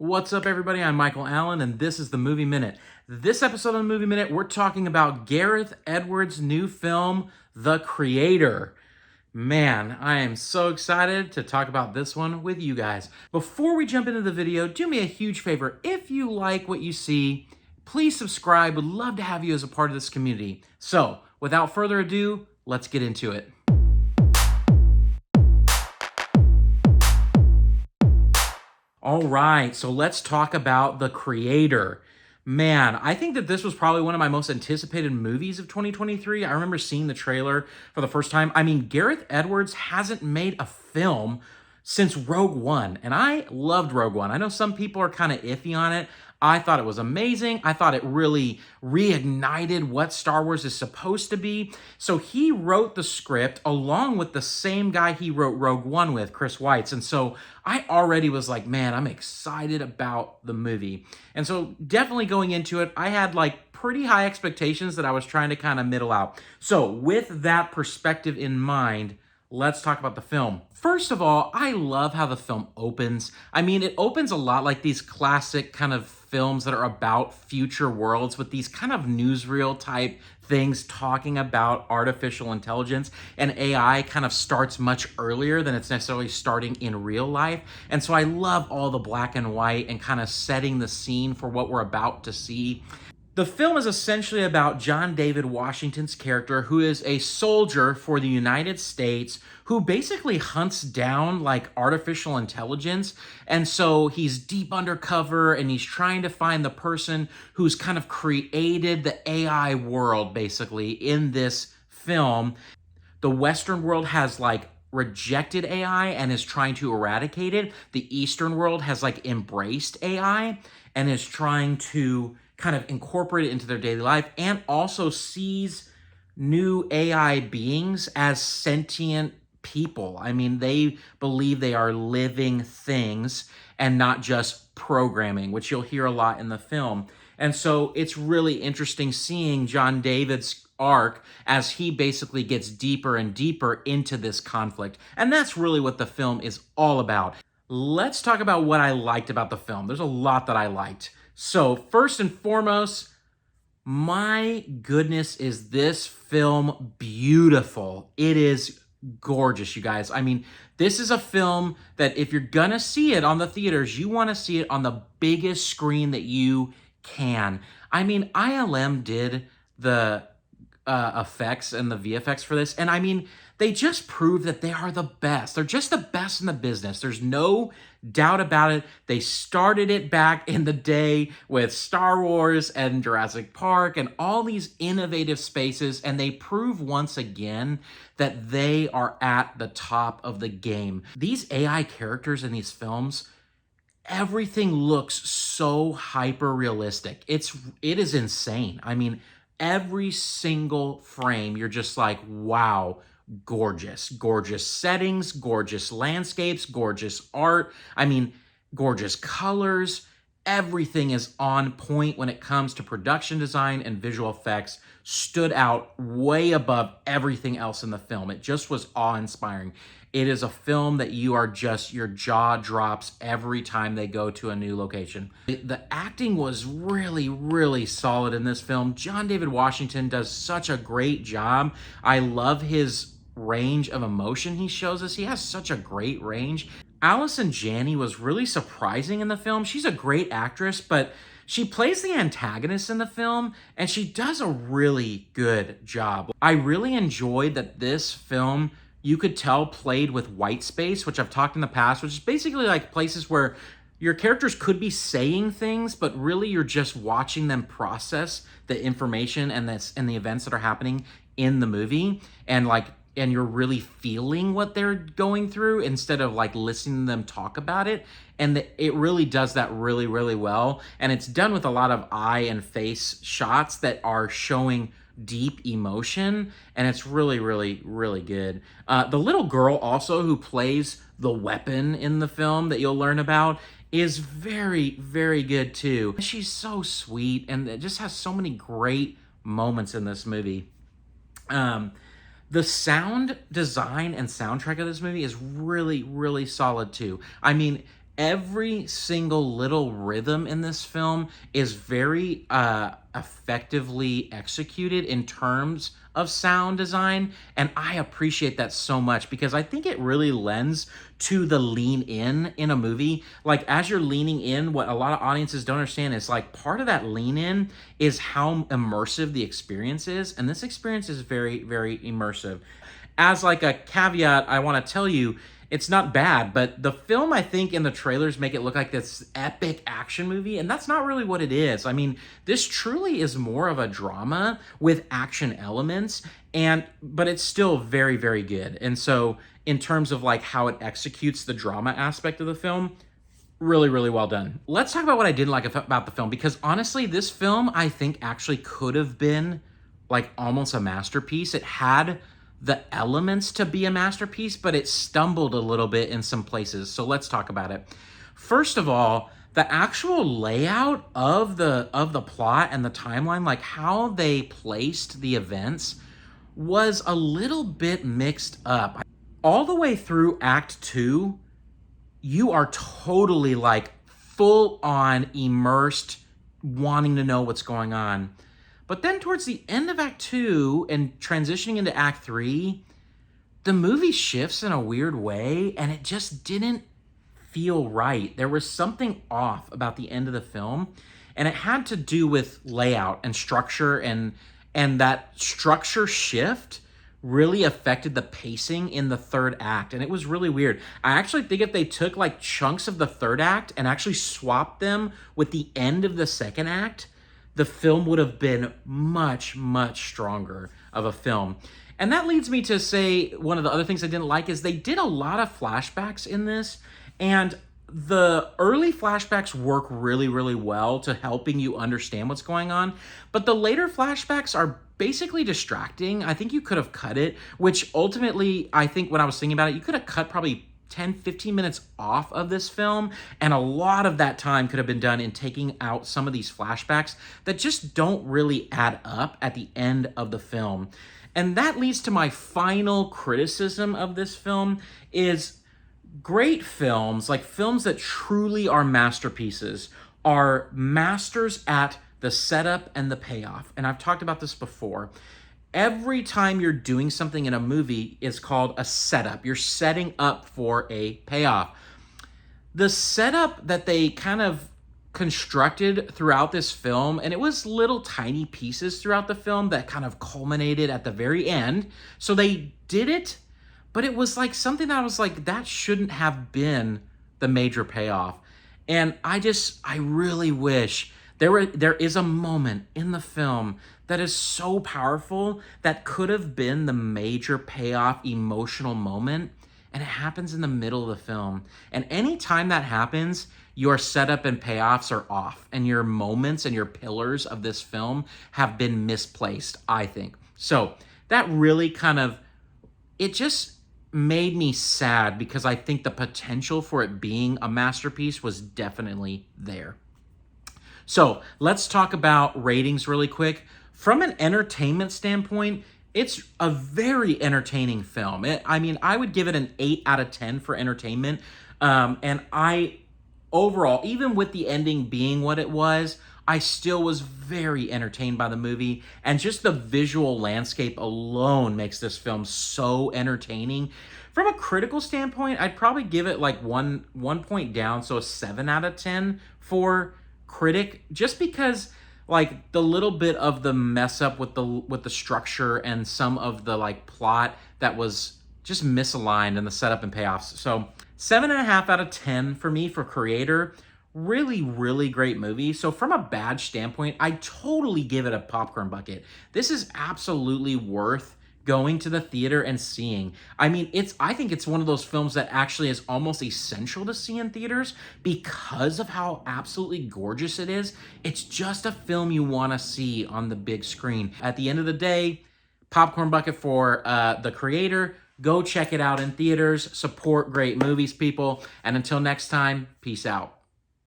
What's up, everybody? I'm Michael Allen, and this is the Movie Minute. This episode of the Movie Minute, we're talking about Gareth Edwards' new film, The Creator. Man, I am so excited to talk about this one with you guys. Before we jump into the video, do me a huge favor. If you like what you see, please subscribe. Would love to have you as a part of this community. So, without further ado, let's get into it. All right, so let's talk about The Creator. Man, I think that this was probably one of my most anticipated movies of 2023. I remember seeing the trailer for the first time. I mean, Gareth Edwards hasn't made a film since Rogue One, and I loved Rogue One. I know some people are kind of iffy on it. I thought it was amazing. I thought it really reignited what Star Wars is supposed to be. So he wrote the script along with the same guy he wrote Rogue One with, Chris Weitz. And so I already was like, man, I'm excited about the movie. And so definitely going into it, I had like pretty high expectations that I was trying to kind of middle out. So with that perspective in mind, let's talk about the film. First of all, I love how the film opens. I mean, it opens a lot like these classic kind of films that are about future worlds with these kind of newsreel type things talking about artificial intelligence, and AI kind of starts much earlier than it's necessarily starting in real life. And so I love all the black and white and kind of setting the scene for what we're about to see. The film is essentially about John David Washington's character, who is a soldier for the United States who basically hunts down like artificial intelligence. And so he's deep undercover and he's trying to find the person who's kind of created the AI world basically in this film. The Western world has like rejected AI and is trying to eradicate it. The Eastern world has like embraced AI and is trying to kind of incorporate it into their daily life, and also sees new AI beings as sentient people. I mean, they believe they are living things and not just programming, which you'll hear a lot in the film. And so it's really interesting seeing John David's arc as he basically gets deeper and deeper into this conflict. And that's really what the film is all about. Let's talk about what I liked about the film. There's a lot that I liked. So first and foremost, my goodness, is this film beautiful. It is gorgeous, you guys. I mean, this is a film that if you're gonna see it on the theaters, you wanna see it on the biggest screen that you can. I mean, ILM did the effects and the VFX for this, and I mean, they just prove that they are the best. They're just the best in the business. There's no doubt about it. They started it back in the day with Star Wars and Jurassic Park and all these innovative spaces, and they prove once again that they are at the top of the game. These AI characters in these films, everything looks so hyper realistic. It is insane. I mean, every single frame, you're just like, wow, gorgeous. Gorgeous settings, gorgeous landscapes, gorgeous art. I mean, gorgeous colors. Everything is on point when it comes to production design and visual effects. Stood out way above everything else in the film. It just was awe-inspiring. It is a film that you are just, your jaw drops every time they go to a new location. The acting was really, really solid in this film. John David Washington does such a great job. I love his range of emotion he shows us. He has such a great range. Allison Janney was really surprising in the film. She's a great actress, but she plays the antagonist in the film, and she does a really good job. I really enjoyed that this film, you could tell, played with white space, which I've talked in the past, which is basically like places where your characters could be saying things, but really you're just watching them process the information and the events that are happening in the movie, and you're really feeling what they're going through instead of like listening to them talk about it. And it really does that really, really well. And it's done with a lot of eye and face shots that are showing deep emotion, and it's really, really, really good. The little girl also who plays the weapon in the film that you'll learn about is very, very good too. She's so sweet, and it just has so many great moments in this movie. The sound design and soundtrack of this movie is really, really solid too. I mean, Every single little rhythm in this film is very effectively executed in terms of sound design, and I appreciate that so much because I think it really lends to the lean in a movie. Like, as you're leaning in, what a lot of audiences don't understand is, like, part of that lean in is how immersive the experience is, and this experience is very, very immersive. As like a caveat, I want to tell you, it's not bad, but the film, I think, in the trailers make it look like this epic action movie, and that's not really what it is. I mean, this truly is more of a drama with action elements, but it's still very, very good. And so, in terms of like how it executes the drama aspect of the film, really, really well done. Let's talk about what I didn't like about the film, because honestly, this film, I think, actually could have been like almost a masterpiece. It had the elements to be a masterpiece, but it stumbled a little bit in some places. So let's talk about it. First of all, the actual layout of the plot and the timeline, like how they placed the events, was a little bit mixed up. All the way through Act 2, you are totally like full on immersed, wanting to know what's going on. But then towards the end of Act 2 and transitioning into Act 3, the movie shifts in a weird way, and it just didn't feel right. There was something off about the end of the film, and it had to do with layout and structure, and that structure shift really affected the pacing in the third act, and it was really weird. I actually think if they took like chunks of the third act and actually swapped them with the end of the second act, the film would have been much, much stronger of a film. And that leads me to say one of the other things I didn't like is they did a lot of flashbacks in this, and the early flashbacks work really, really well to helping you understand what's going on, but the later flashbacks are basically distracting. I think you could have cut it, which ultimately, I think when I was thinking about it, you could have cut probably 10, 15 minutes off of this film, and a lot of that time could have been done in taking out some of these flashbacks that just don't really add up at the end of the film. And that leads to my final criticism of this film is great films, like films that truly are masterpieces, are masters at the setup and the payoff. And I've talked about this before. Every time you're doing something in a movie is called a setup. You're setting up for a payoff. The setup that they kind of constructed throughout this film, and it was little tiny pieces throughout the film that kind of culminated at the very end. So they did it, but it was like something that I was like, that shouldn't have been the major payoff. And I really wish there is a moment in the film that is so powerful that could have been the major payoff emotional moment, and it happens in the middle of the film. And anytime that happens, your setup and payoffs are off, and your moments and your pillars of this film have been misplaced, I think. So that really it just made me sad because I think the potential for it being a masterpiece was definitely there. So let's talk about ratings really quick. From an entertainment standpoint, it's a very entertaining film. I would give it an 8 out of 10 for entertainment. Overall, even with the ending being what it was, I still was very entertained by the movie. And just the visual landscape alone makes this film so entertaining. From a critical standpoint, I'd probably give it like one point down, so a 7 out of 10 for critic, just because like the little bit of the mess up with the structure and some of the like plot that was just misaligned in the setup and payoffs. So 7.5 out of 10 for me for creator. Really, really great movie. So from a badge standpoint, I totally give it a popcorn bucket. This is absolutely worth going to the theater and seeing. I think it's one of those films that actually is almost essential to see in theaters because of how absolutely gorgeous it is. It's just a film you want to see on the big screen. At the end of the day, popcorn bucket for the creator. Go check it out in theaters. Support great movies, people. And until next time, peace out.